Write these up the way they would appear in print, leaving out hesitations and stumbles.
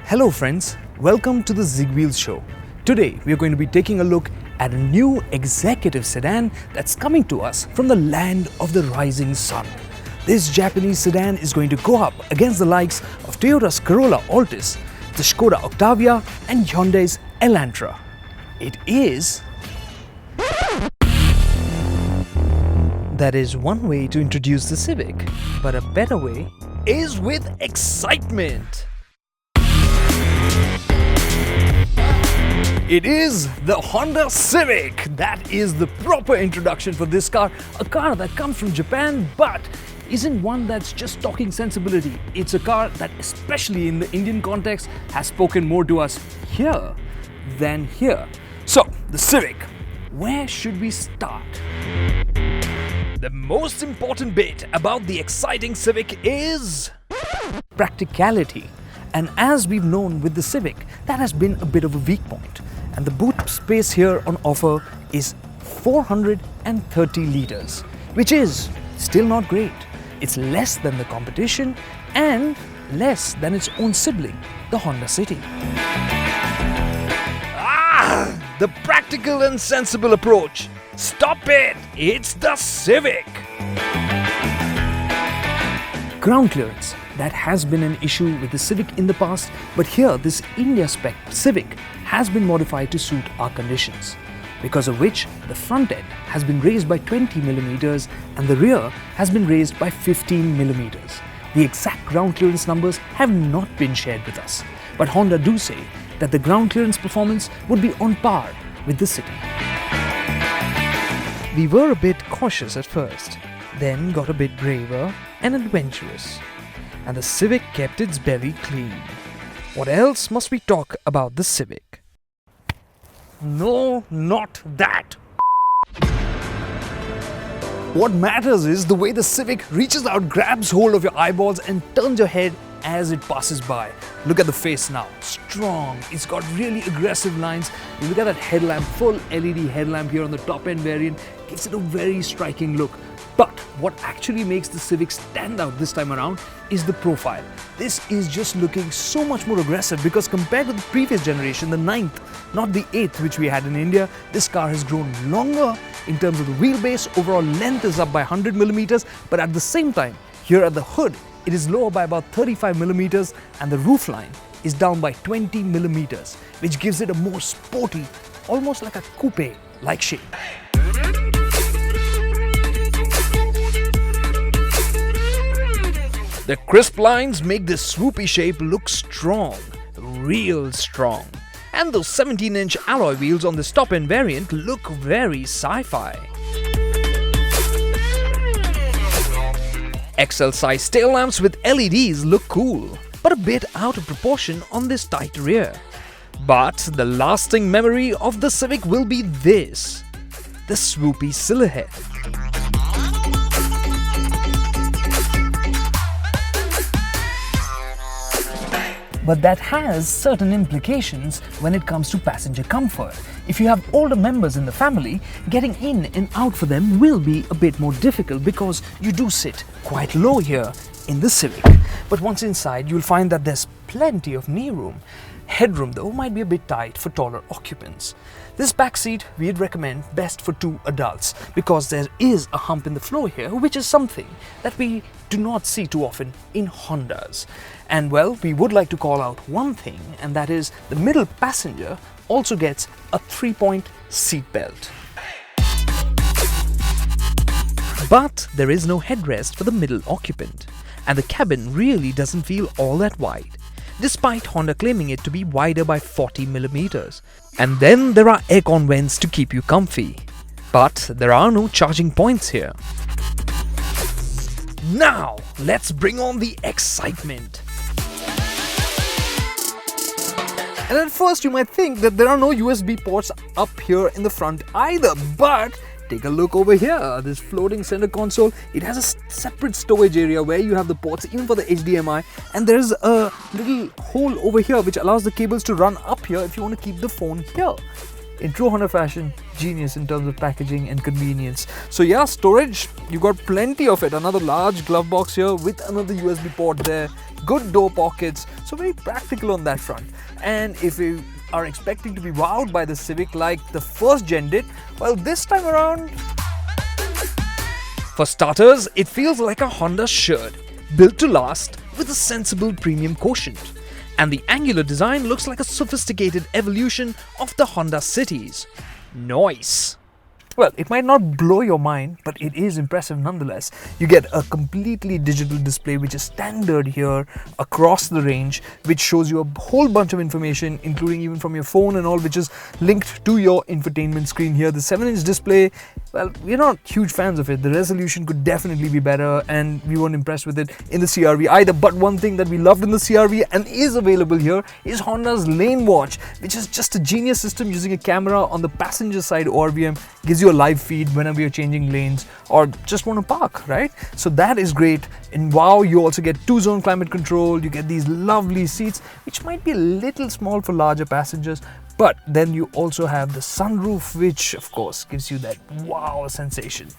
Hello friends, welcome to the ZigWheels show. Today we are going to be taking a look at a new executive sedan that's coming to us from the land of the rising sun. This Japanese sedan is going to go up against the likes of Toyota's Corolla Altis, the Skoda Octavia and Hyundai's Elantra. It is... That is one way to introduce the Civic, but a better way is with excitement. It is the Honda Civic. That is the proper introduction for this car. A car that comes from Japan but isn't one that's just talking sensibility. It's a car that, especially in the Indian context, has spoken more to us here than here. So, the Civic. Where should we start? The most important bit about the exciting Civic is practicality. And as we've known with the Civic, that has been a bit of a weak point. And the boot space here on offer is 430 litres, which is still not great. It's less than the competition and less than its own sibling, the Honda City. The practical and sensible approach. Stop it! It's the Civic! Ground clearance. That has been an issue with the Civic in the past, but here this India spec Civic has been modified to suit our conditions, because of which the front end has been raised by 20mm and the rear has been raised by 15mm. The exact ground clearance numbers have not been shared with us, but Honda do say that the ground clearance performance would be on par with the City. We were a bit cautious at first, then got a bit braver and adventurous. And the Civic kept its belly clean. What else must we talk about the Civic? No, not that. What matters is the way the Civic reaches out, grabs hold of your eyeballs and turns your head as it passes by. Look at the face now, strong. It's got really aggressive lines. You look at that headlamp, full LED headlamp here on the top end variant, gives it a very striking look. But what actually makes the Civic stand out this time around is the profile. This is just looking so much more aggressive because compared to the previous generation, the 9th, not the 8th which we had in India, this car has grown longer in terms of the wheelbase. Overall length is up by 100mm, but at the same time, here at the hood, it is lower by about 35mm and the roofline is down by 20mm, which gives it a more sporty, almost like a coupe-like shape. The crisp lines make this swoopy shape look strong, real strong. And those 17-inch alloy wheels on this top-end variant look very sci-fi. XL-size tail lamps with LEDs look cool, but a bit out of proportion on this tight rear. But the lasting memory of the Civic will be this, the swoopy silhouette. But that has certain implications when it comes to passenger comfort. If you have older members in the family, getting in and out for them will be a bit more difficult because you do sit quite low here in the Civic. But once inside, you'll find that there's plenty of knee room. Headroom though might be a bit tight for taller occupants. This back seat we'd recommend best for 2 adults because there is a hump in the floor here, which is something that we do not see too often in Hondas. And well, we would like to call out one thing, and that is the middle passenger also gets a 3-point seat belt. But there is no headrest for the middle occupant, and the cabin really doesn't feel all that wide, despite Honda claiming it to be wider by 40mm. And then there are aircon vents to keep you comfy. But there are no charging points here. Now, let's bring on the excitement. And at first you might think that there are no USB ports up here in the front either, but take a look over here, this floating center console. It has a separate storage area where you have the ports even for the HDMI, and there's a little hole over here which allows the cables to run up here if you want to keep the phone here. In true Honda fashion, genius in terms of packaging and convenience. So yeah, storage, you got plenty of it. Another large glove box here with another USB port there. Good door pockets, so very practical on that front. And if you are expecting to be wowed by the Civic like the first gen did, well, this time around, for starters, it feels like a Honda shirt, built to last with a sensible premium quotient. And the angular design looks like a sophisticated evolution of the Honda Cities. Nice! Well, it might not blow your mind, but it is impressive nonetheless. You get a completely digital display which is standard here across the range, which shows you a whole bunch of information, including even from your phone and all, which is linked to your infotainment screen here. The 7-inch display, well, we're not huge fans of it. The resolution could definitely be better, and we weren't impressed with it in the CR-V either. But one thing that we loved in the CR-V and is available here is Honda's LaneWatch, which is just a genius system using a camera on the passenger side ORVM. Gives you a live feed whenever you're changing lanes or just want to park, right? So that is great. And wow, you also get 2-zone climate control. You get these lovely seats, which might be a little small for larger passengers, but then you also have the sunroof, which of course gives you that wow sensation.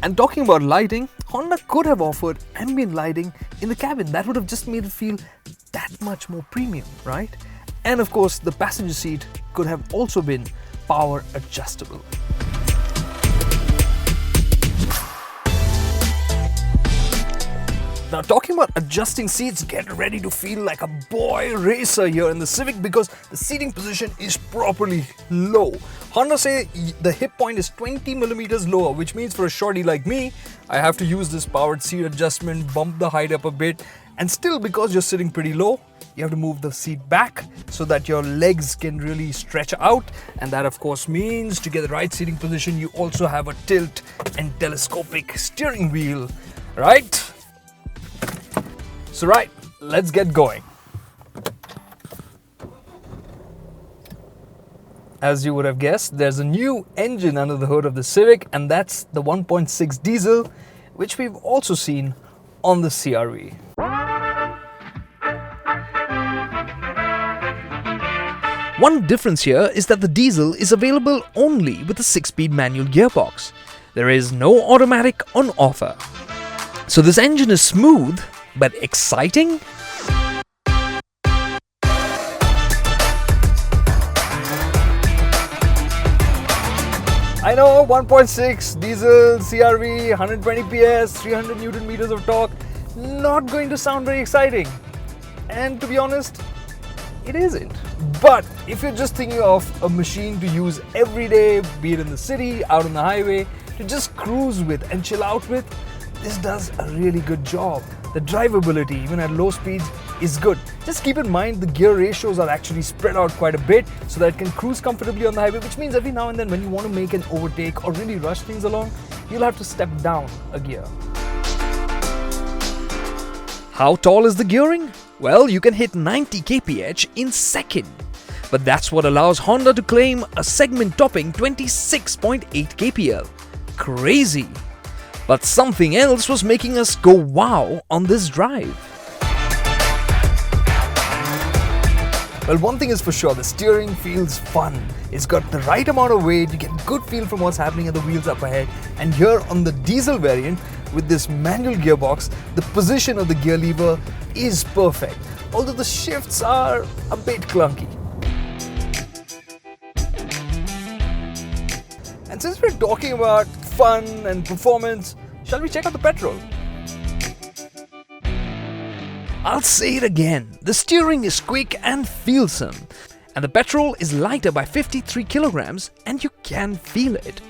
And talking about lighting, Honda could have offered ambient lighting in the cabin. That would have just made it feel that much more premium, right? And of course, the passenger seat could have also been power adjustable. Now, talking about adjusting seats, get ready to feel like a boy racer here in the Civic because the seating position is properly low. Honda say the hip point is 20 millimeters lower, which means for a shorty like me, I have to use this powered seat adjustment, bump the height up a bit, and still, because you're sitting pretty low, you have to move the seat back so that your legs can really stretch out. And that of course means to get the right seating position, you also have a tilt and telescopic steering wheel, right? So right, let's get going. As you would have guessed, there's a new engine under the hood of the Civic, and that's the 1.6 diesel, which we've also seen on the CR-V. One difference here is that the diesel is available only with a 6-speed manual gearbox. There is no automatic on offer. So this engine is smooth, but exciting? I know, 1.6 diesel, CR-V, 120 PS, 300 Newton meters of torque, not going to sound very exciting. And to be honest, it isn't. But if you're just thinking of a machine to use every day, be it in the city, out on the highway, to just cruise with and chill out with, this does a really good job. The drivability, even at low speeds, is good. Just keep in mind the gear ratios are actually spread out quite a bit so that it can cruise comfortably on the highway, which means every now and then when you want to make an overtake or really rush things along, you'll have to step down a gear. How tall is the gearing? Well, you can hit 90 kph in second. But that's what allows Honda to claim a segment-topping 26.8 kpl. Crazy! But something else was making us go wow on this drive. Well, one thing is for sure, the steering feels fun. It's got the right amount of weight, you get a good feel from what's happening at the wheels up ahead. And here on the diesel variant, with this manual gearbox, the position of the gear lever is perfect, although the shifts are a bit clunky. And since we're talking about fun and performance, shall we check out the petrol? I'll say it again, the steering is quick and feelsome, and the petrol is lighter by 53 kilograms, and you can feel it.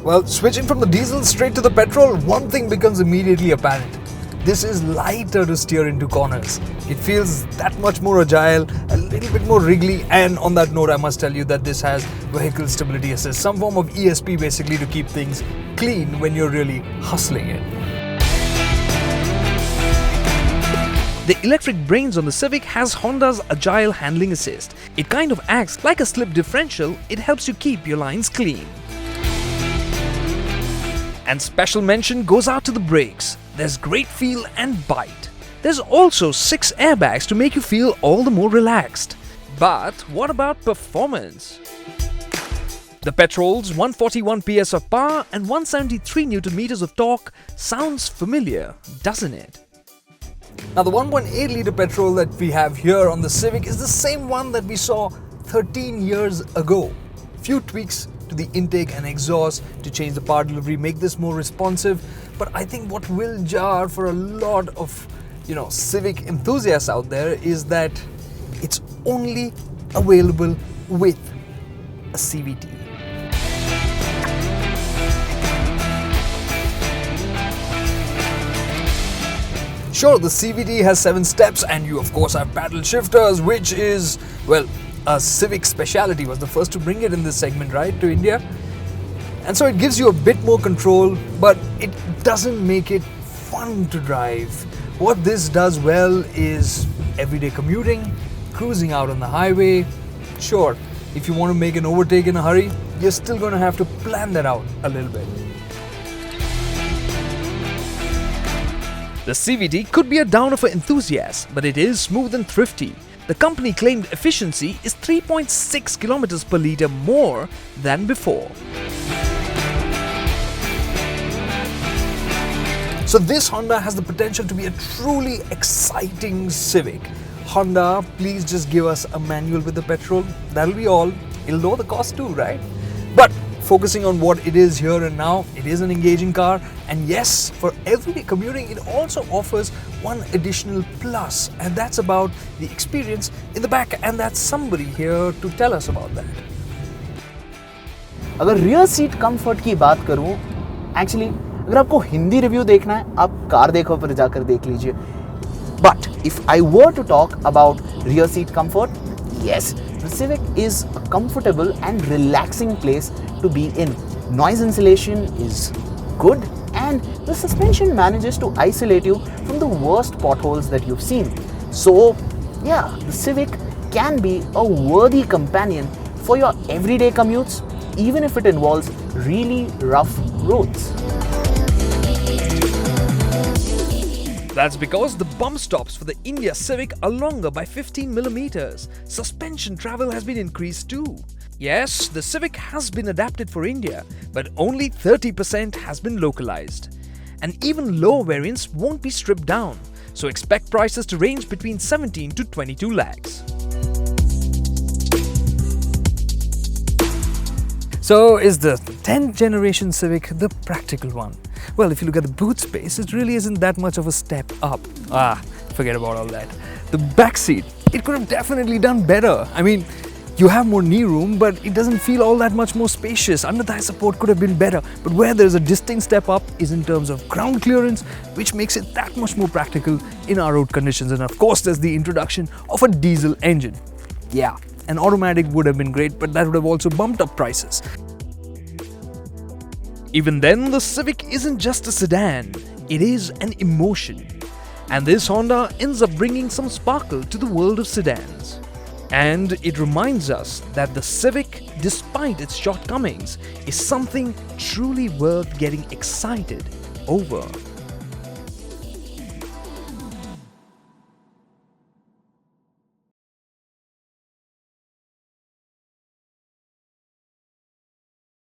Well, switching from the diesel straight to the petrol, one thing becomes immediately apparent. This is lighter to steer into corners. It feels that much more agile, a little bit more wriggly, and on that note I must tell you that this has vehicle stability assist, some form of ESP basically to keep things clean when you're really hustling it. The electric brains on the Civic has Honda's Agile Handling Assist. It kind of acts like a slip differential, it helps you keep your lines clean. And special mention goes out to the brakes. There's great feel and bite. There's also 6 airbags to make you feel all the more relaxed. But what about performance? The petrol's 141 PS of power and 173 Nm of torque sounds familiar, doesn't it? Now the 1.8 litre petrol that we have here on the Civic is the same one that we saw 13 years ago. Few tweaks to the intake and exhaust to change the power delivery, make this more responsive. But I think what will jar for a lot of Civic enthusiasts out there is that it's only available with a CVT. Sure, the CVT has 7 steps and you of course have paddle shifters, which is, well, a Civic speciality. Was the first to bring it in this segment, right, to India. And so it gives you a bit more control, but it doesn't make it fun to drive. What this does well is everyday commuting, cruising out on the highway. Sure, if you want to make an overtake in a hurry, you're still going to have to plan that out a little bit. The CVT could be a downer for enthusiasts, but it is smooth and thrifty. The company claimed efficiency is 3.6 km per litre more than before. So this Honda has the potential to be a truly exciting Civic. Honda, please just give us a manual with the petrol. That'll be all. It'll lower the cost too, right? But focusing on what it is here and now, it is an engaging car. And yes, for everyday commuting, it also offers one additional plus. And that's about the experience in the back. And that's somebody here to tell us about that. अगर rear seat comfort की बात करूं, actually अगर आपको Hindi review देखना है, आप car देखो पर जाकर देख लीजिए. But if I were to talk about rear seat comfort, yes, the Civic is a comfortable and relaxing place to be in. Noise insulation is good and the suspension manages to isolate you from the worst potholes that you've seen. So yeah, the Civic can be a worthy companion for your everyday commutes, even if it involves really rough roads. That's because the bump stops for the India Civic are longer by 15mm. Suspension travel has been increased too. Yes, the Civic has been adapted for India, but only 30% has been localized. And even lower variants won't be stripped down, so expect prices to range between 17 to 22 lakhs. So is the 10th generation Civic the practical one? Well, if you look at the boot space, it really isn't that much of a step up. Forget about all that. The back seat, it could have definitely done better. I mean, you have more knee room, but it doesn't feel all that much more spacious. Under thigh support could have been better, but where there's a distinct step up is in terms of ground clearance, which makes it that much more practical in our road conditions. And of course, there's the introduction of a diesel engine. Yeah, an automatic would have been great, but that would have also bumped up prices. Even then, the Civic isn't just a sedan, it is an emotion. And this Honda ends up bringing some sparkle to the world of sedans. And it reminds us that the Civic, despite its shortcomings, is something truly worth getting excited over.